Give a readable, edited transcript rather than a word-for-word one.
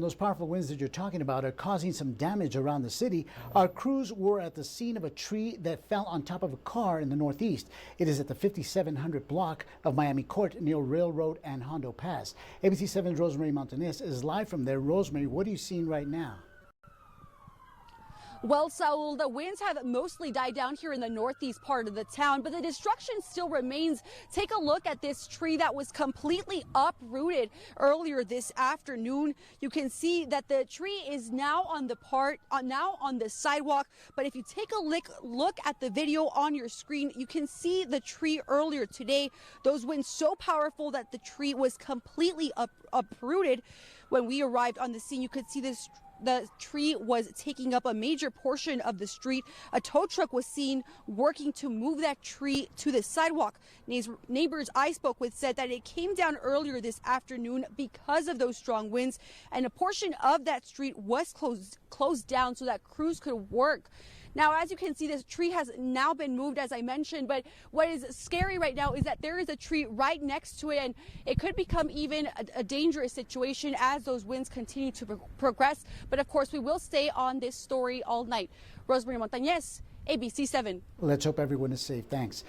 Those powerful winds that you're talking about are causing some damage around the city. Our crews were at the scene of a tree that fell on top of a car in the northeast. It is at the 5700 block of Miami Court near Railroad and Hondo Pass. ABC 7's Rosemary Montanez is live from there. Rosemary, what are you seeing right now? Well, Saul, the winds have mostly died down here in the northeast part of the town, but the destruction still remains. Take a look at this tree that was completely uprooted earlier this afternoon. You can see that the tree is now on the sidewalk. But if you take a look at the video on your screen, you can see the tree earlier today. Those winds so powerful that the tree was completely uprooted. When we arrived on the scene, you could see the tree was taking up a major portion of the street. A tow truck was seen working to move that tree to the sidewalk. Neighbors I spoke with said that it came down earlier this afternoon because of those strong winds, and a portion of that street was closed down so that crews could work. Now, as you can see, this tree has now been moved, as I mentioned, but what is scary right now is that there is a tree right next to it, and it could become even a dangerous situation as those winds continue to progress. But of course, we will stay on this story all night. Rosemary Montanez, ABC 7. Let's hope everyone is safe. Thanks.